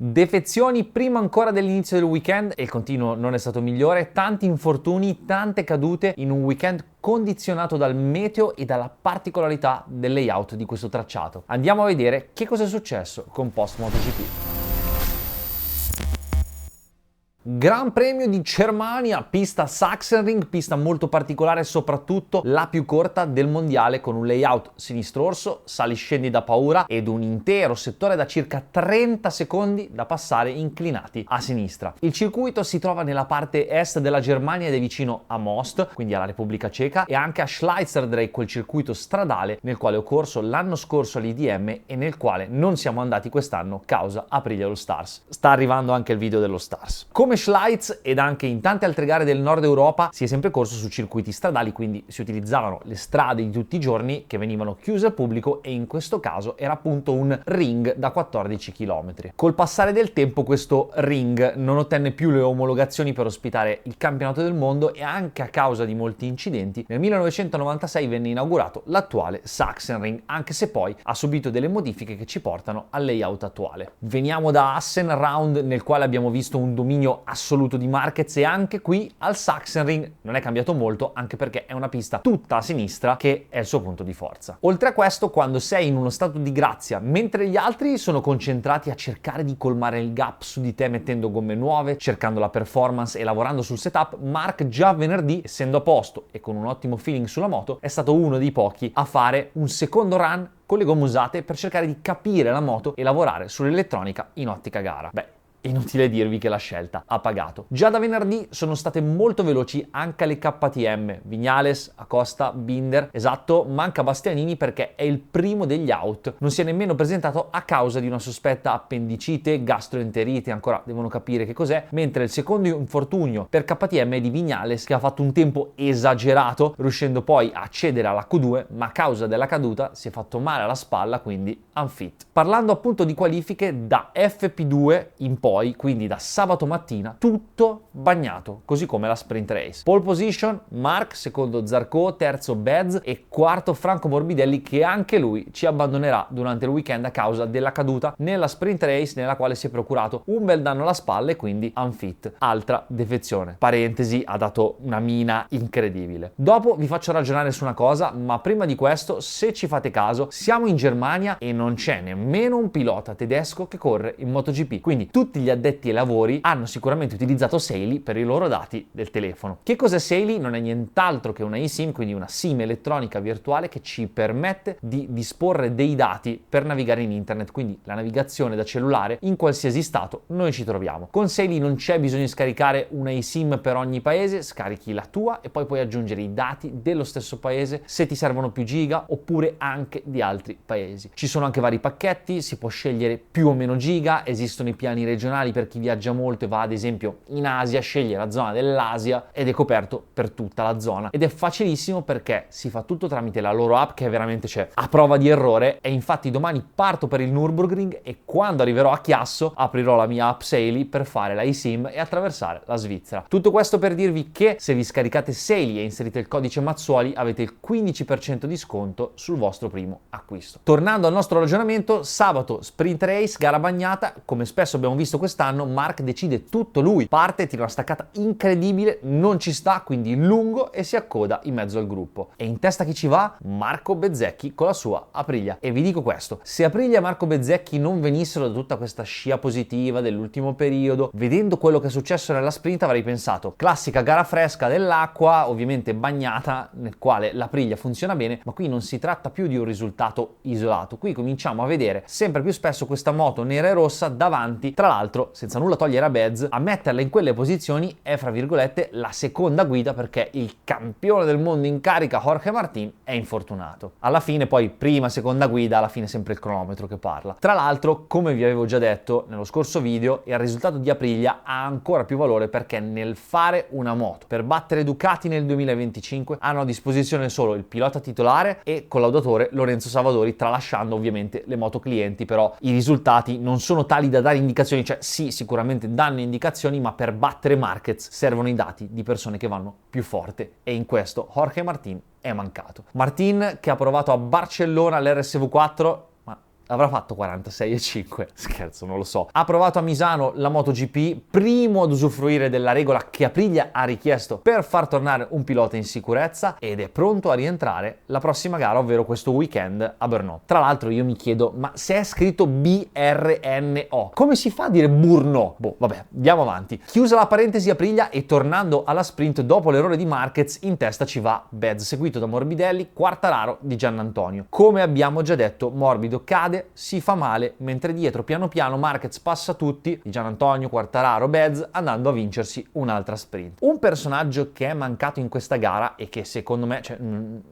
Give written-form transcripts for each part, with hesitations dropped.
Defezioni prima ancora dell'inizio del weekend e il continuo non è stato migliore, tanti infortuni, tante cadute in un weekend condizionato dal meteo e dalla particolarità del layout di questo tracciato. Andiamo a vedere che cosa è successo con Post MotoGP. Gran Premio di Germania, pista Sachsenring, pista molto particolare, soprattutto la più corta del mondiale, con un layout sinistro-orso, sali-scendi da paura ed un intero settore da circa 30 secondi da passare inclinati a sinistra. Il circuito si trova nella parte est della Germania ed è vicino a Most, quindi alla Repubblica Ceca, e anche a Schleitzerdreieck, quel circuito stradale nel quale ho corso l'anno scorso all'IDM e nel quale non siamo andati quest'anno causa Aprilia All Stars. Sta arrivando anche il video dello Stars. Come Schleitz ed anche in tante altre gare del nord Europa si è sempre corso su circuiti stradali, quindi si utilizzavano le strade di tutti i giorni che venivano chiuse al pubblico e in questo caso era appunto un ring da 14 km. Col passare del tempo questo ring non ottenne più le omologazioni per ospitare il campionato del mondo e anche a causa di molti incidenti nel 1996 venne inaugurato l'attuale Sachsenring, anche se poi ha subito delle modifiche che ci portano al layout attuale. Veniamo da Assen Round, nel quale abbiamo visto un dominio assoluto di Marquez, e anche qui al Sachsenring non è cambiato molto, anche perché è una pista tutta a sinistra che è il suo punto di forza. Oltre a questo, quando sei in uno stato di grazia mentre gli altri sono concentrati a cercare di colmare il gap su di te mettendo gomme nuove, cercando la performance e lavorando sul setup, Marc già venerdì, essendo a posto e con un ottimo feeling sulla moto, è stato uno dei pochi a fare un secondo run con le gomme usate per cercare di capire la moto e lavorare sull'elettronica in ottica gara. Beh, inutile dirvi che la scelta ha pagato. Già da venerdì sono state molto veloci anche le KTM, Viñales, Acosta, Binder, esatto, manca Bastianini perché è il primo degli out, non si è nemmeno presentato a causa di una sospetta appendicite, gastroenterite, ancora devono capire che cos'è, mentre il secondo infortunio per KTM è di Viñales, che ha fatto un tempo esagerato, riuscendo poi a cedere alla Q2, ma a causa della caduta si è fatto male alla spalla, quindi unfit. Parlando appunto di qualifiche, da FP2 in poi, quindi da sabato mattina, tutto bagnato, così come la sprint race. Pole position, Marc, secondo Zarco, terzo Bez e quarto Franco Morbidelli, che anche lui ci abbandonerà durante il weekend a causa della caduta nella sprint race, nella quale si è procurato un bel danno alla spalla e quindi unfit. Altra defezione. Parentesi, ha dato una mina incredibile. Dopo vi faccio ragionare su una cosa, ma prima di questo, se ci fate caso, siamo in Germania e non c'è nemmeno un pilota tedesco che corre in MotoGP, quindi tutti gli addetti ai lavori hanno sicuramente utilizzato Saily per i loro dati del telefono. Che cos'è Saily? Non è nient'altro che una eSIM, quindi una SIM elettronica virtuale che ci permette di disporre dei dati per navigare in internet, quindi la navigazione da cellulare in qualsiasi stato noi ci troviamo. Con Saily non c'è bisogno di scaricare una eSIM per ogni paese, scarichi la tua e poi puoi aggiungere i dati dello stesso paese se ti servono più giga oppure anche di altri paesi. Ci sono anche vari pacchetti, si può scegliere più o meno giga, esistono i piani regionali per chi viaggia molto e va ad esempio in Asia, sceglie la zona dell'Asia ed è coperto per tutta la zona, ed è facilissimo perché si fa tutto tramite la loro app, che veramente c'è a prova di errore, e infatti domani parto per il Nürburgring e quando arriverò a Chiasso aprirò la mia app Saily per fare la eSIM e attraversare la Svizzera. Tutto questo per dirvi che se vi scaricate Saily e inserite il codice Mazzuoli avete il 15% di sconto sul vostro primo acquisto. Tornando al nostro ragionamento, sabato sprint race, gara bagnata, come spesso abbiamo visto quest'anno, Marc decide tutto lui, parte, tira una staccata incredibile, non ci sta, quindi lungo, e si accoda in mezzo al gruppo. E in testa chi ci va? Marco Bezzecchi con la sua Aprilia. E vi dico questo, se Aprilia e Marco Bezzecchi non venissero da tutta questa scia positiva dell'ultimo periodo, vedendo quello che è successo nella sprint avrei pensato, classica gara fresca dell'acqua, ovviamente bagnata, nel quale l'Aprilia funziona bene, ma qui non si tratta più di un risultato isolato, qui cominciamo a vedere sempre più spesso questa moto nera e rossa davanti. Tra l'altro, senza nulla togliere a Bez, a metterla in quelle posizioni è fra virgolette la seconda guida, perché il campione del mondo in carica Jorge Martin è infortunato. Alla fine poi prima, seconda guida, alla fine sempre il cronometro che parla. Tra l'altro, come vi avevo già detto nello scorso video, il risultato di Aprilia ha ancora più valore perché nel fare una moto per battere Ducati nel 2025 hanno a disposizione solo il pilota titolare e collaudatore Lorenzo Savadori, tralasciando ovviamente le moto clienti, però i risultati non sono tali da dare indicazioni, cioè sì, sicuramente danno indicazioni, ma per battere Marquez servono i dati di persone che vanno più forte e in questo Jorge Martin è mancato. Martin, che ha provato a Barcellona l'RSV4, ma avrà fatto 46,5, scherzo, non lo so. Ha provato a Misano la MotoGP, primo ad usufruire della regola che Aprilia ha richiesto per far tornare un pilota in sicurezza ed è pronto a rientrare la prossima gara, ovvero questo weekend a Brno. Tra l'altro io mi chiedo, ma se è scritto BRNO, come si fa a dire Brno? Boh, vabbè, andiamo avanti. Chiusa la parentesi Aprilia e tornando alla sprint dopo l'errore di Marquez, in testa ci va Béz, seguito da Morbidelli, Quartararo di Giannantonio. Come abbiamo già detto, Morbido cade, si fa male, mentre dietro piano piano Marquez passa tutti, di Giannantonio, Quartararo, Béz, andando a vincersi un'altra sprint. Un personaggio che è mancato in questa gara e che secondo me,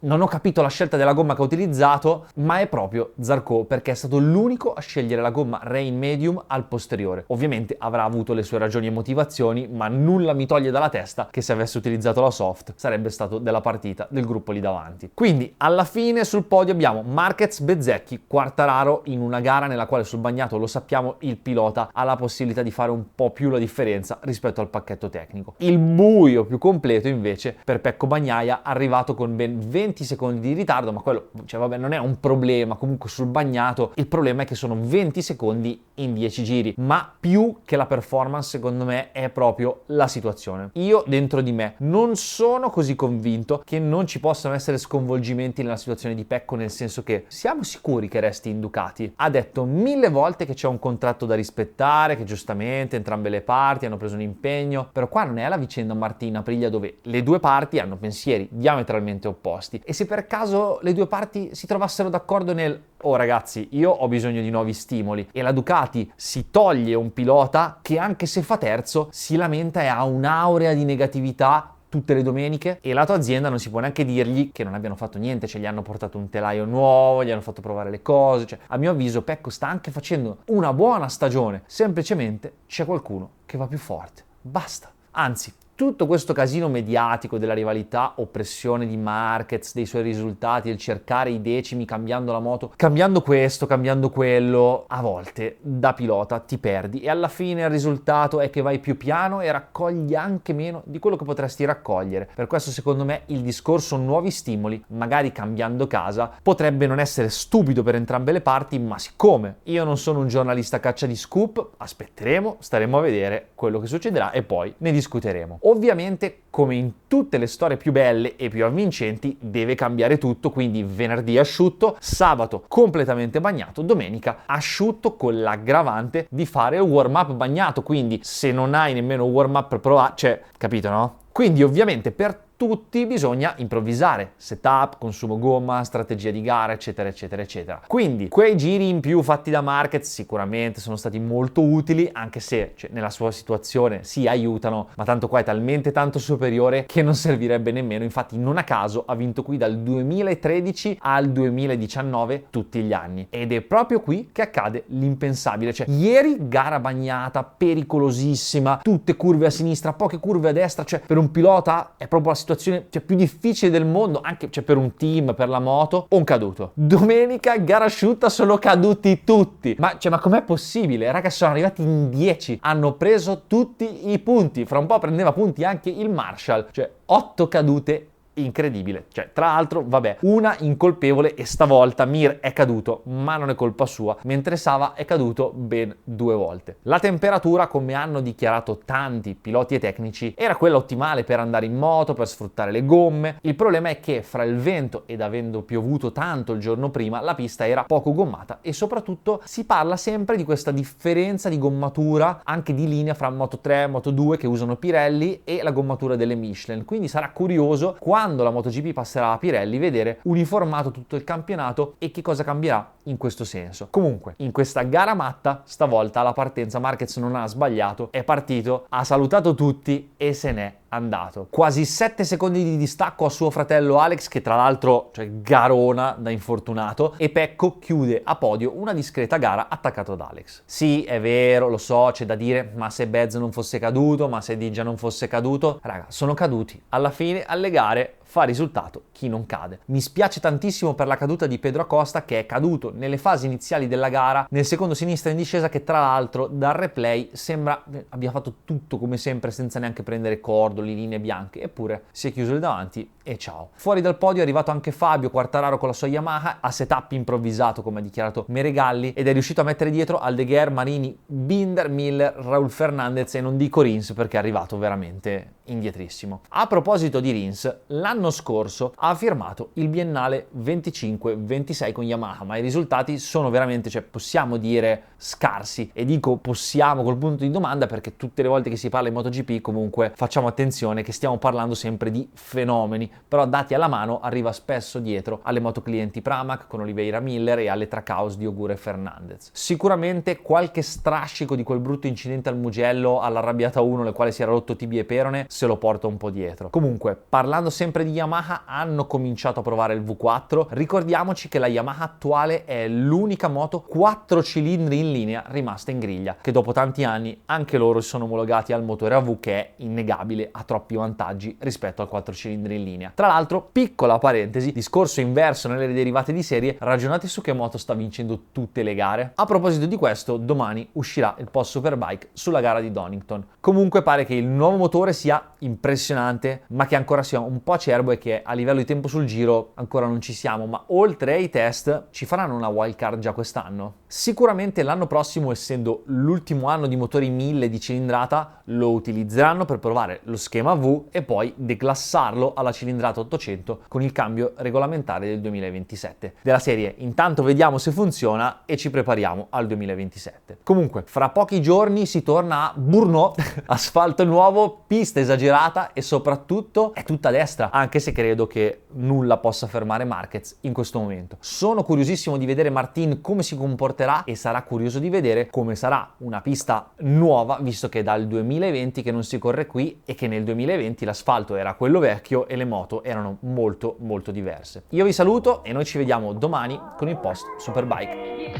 non ho capito la scelta della gomma che ha utilizzato, ma è proprio Zarco, perché è stato l'unico a scegliere la gomma Rain Medium al posteriore. Ovviamente avrà avuto le sue ragioni e motivazioni, ma nulla mi toglie dalla testa che se avesse utilizzato la soft sarebbe stato della partita del gruppo lì davanti. Quindi alla fine sul podio abbiamo Marquez, Bezzecchi, Quartararo in una gara nella quale sul bagnato, lo sappiamo, il pilota ha la possibilità di fare un po' più la differenza rispetto al pacchetto tecnico. Il buio più completo invece per Pecco Bagnaia, arrivato con ben 20 secondi di ritardo, ma quello, vabbè, non è un problema. Comunque sul bagnato il problema è che sono 20 secondi in 10 giri, ma più che la performance secondo me è proprio la situazione. Io dentro di me non sono così convinto che non ci possano essere sconvolgimenti nella situazione di Pecco, nel senso che siamo sicuri che resti in Ducati. Ha detto 1000 volte che c'è un contratto da rispettare, che giustamente entrambe le parti hanno preso un impegno, però qua non è la vicenda Martina Aprilia dove le due parti hanno pensieri diametralmente opposti, e se per caso le due parti si trovassero d'accordo nel "oh ragazzi, io ho bisogno di nuovi stimoli", e la Ducati si toglie un pilota che anche se fa terzo si lamenta e ha un'aurea di negatività tutte le domeniche, e la tua azienda non si può neanche dirgli che non abbiano fatto niente, cioè gli hanno portato un telaio nuovo, gli hanno fatto provare le cose, cioè a mio avviso Pecco sta anche facendo una buona stagione, semplicemente c'è qualcuno che va più forte, basta. Anzi, tutto questo casino mediatico della rivalità, oppressione di Marquez, dei suoi risultati, il cercare i decimi cambiando la moto, cambiando questo, cambiando quello, a volte da pilota ti perdi e alla fine il risultato è che vai più piano e raccogli anche meno di quello che potresti raccogliere. Per questo secondo me il discorso nuovi stimoli, magari cambiando casa, potrebbe non essere stupido per entrambe le parti, ma siccome io non sono un giornalista caccia di scoop, aspetteremo, staremo a vedere quello che succederà e poi ne discuteremo. Ovviamente, come in tutte le storie più belle e più avvincenti, deve cambiare tutto, quindi venerdì asciutto, sabato completamente bagnato, domenica asciutto con l'aggravante di fare il warm-up bagnato, quindi se non hai nemmeno un warm-up per provare, cioè, capito, no? Quindi ovviamente per tutti bisogna improvvisare, setup, consumo gomma, strategia di gara, eccetera, eccetera, eccetera. Quindi quei giri in più fatti da Marquez sicuramente sono stati molto utili, anche se nella sua situazione si aiutano, ma tanto qua è talmente tanto superiore che non servirebbe nemmeno. Infatti non a caso ha vinto qui dal 2013 al 2019 tutti gli anni, ed è proprio qui che accade l'impensabile. Cioè ieri gara bagnata, pericolosissima, tutte curve a sinistra, poche curve a destra, cioè per un pilota è proprio la situazione più difficile del mondo, anche per un team, per la moto. Un caduto. Domenica gara asciutta, sono caduti tutti. Ma com'è possibile? Raga, sono arrivati in 10, hanno preso tutti i punti, fra un po' prendeva punti anche il Marshall, 8 cadute. Incredibile. Tra l'altro, vabbè, una incolpevole e stavolta Mir è caduto, ma non è colpa sua, mentre Sava è caduto ben 2 volte. La temperatura, come hanno dichiarato tanti piloti e tecnici, era quella ottimale per andare in moto, per sfruttare le gomme. Il problema è che fra il vento ed avendo piovuto tanto il giorno prima, la pista era poco gommata e soprattutto si parla sempre di questa differenza di gommatura, anche di linea fra Moto 3 e Moto 2 che usano Pirelli e la gommatura delle Michelin. Quindi sarà curioso quando la MotoGP passerà a Pirelli vedere uniformato tutto il campionato e che cosa cambierà in questo senso. Comunque, in questa gara matta, stavolta alla partenza Marquez non ha sbagliato, è partito, ha salutato tutti e se n'è andato. Quasi 7 secondi di distacco a suo fratello Alex, che tra l'altro garona da infortunato, e Pecco chiude a podio una discreta gara attaccato ad Alex. Sì, è vero, lo so, c'è da dire, ma se Béz non fosse caduto, ma se Digia non fosse caduto, raga, sono caduti. Alla fine, alle gare, fa risultato chi non cade. Mi spiace tantissimo per la caduta di Pedro Acosta, che è caduto nelle fasi iniziali della gara, nel secondo sinistra in discesa, che tra l'altro dal replay sembra abbia fatto tutto come sempre senza neanche prendere cordoli, linee bianche, eppure si è chiuso il davanti e ciao. Fuori dal podio è arrivato anche Fabio Quartararo con la sua Yamaha, a setup improvvisato come ha dichiarato Meregalli, ed è riuscito a mettere dietro Aldeguer, Marini, Binder, Miller, Raul Fernandez e non dico Rins perché è arrivato veramente indietrissimo. A proposito di Rins, l'anno scorso ha firmato il biennale 25-26 con Yamaha, ma i risultati sono veramente, cioè possiamo dire, scarsi, e dico possiamo col punto di domanda perché tutte le volte che si parla di MotoGP comunque facciamo attenzione che stiamo parlando sempre di fenomeni, però dati alla mano arriva spesso dietro alle moto clienti Pramac con Oliveira, Miller e alle Trackhouse di Ogura e Fernandez. Sicuramente qualche strascico di quel brutto incidente al Mugello all'Arrabbiata 1, nel quale si era rotto tibia e perone, se lo porta un po' dietro. Comunque, parlando sempre di Yamaha, hanno cominciato a provare il V4. Ricordiamoci che la Yamaha attuale è l'unica moto 4 cilindri in linea rimasta in griglia, che dopo tanti anni anche loro si sono omologati al motore AV, che è innegabile, ha troppi vantaggi rispetto al 4 cilindri in linea. Tra l'altro, piccola parentesi, discorso inverso nelle derivate di serie, ragionate su che moto sta vincendo tutte le gare. A proposito di questo, domani uscirà il post Superbike sulla gara di Donington. Comunque pare che il nuovo motore sia impressionante, ma che ancora sia un po' acerbo e che a livello di tempo sul giro ancora non ci siamo, ma oltre ai test ci faranno una wildcard già quest'anno? Sicuramente l'anno prossimo, essendo l'ultimo anno di motori 1000 di cilindrata, lo utilizzeranno per provare lo schema V e poi declassarlo alla cilindrata 800 con il cambio regolamentare del 2027. Della serie, intanto vediamo se funziona e ci prepariamo al 2027. Comunque, fra pochi giorni si torna a Brno, asfalto nuovo, pista esagerata e soprattutto è tutta a destra, anche se credo che nulla possa fermare Marquez in questo momento. Sono curiosissimo di vedere Martin come si comporterà e sarà curioso di vedere come sarà una pista nuova, visto che è dal 2020 che non si corre qui e che nel 2020 l'asfalto era quello vecchio e le moto erano molto diverse. Io vi saluto e noi ci vediamo domani con il post Superbike.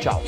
Ciao!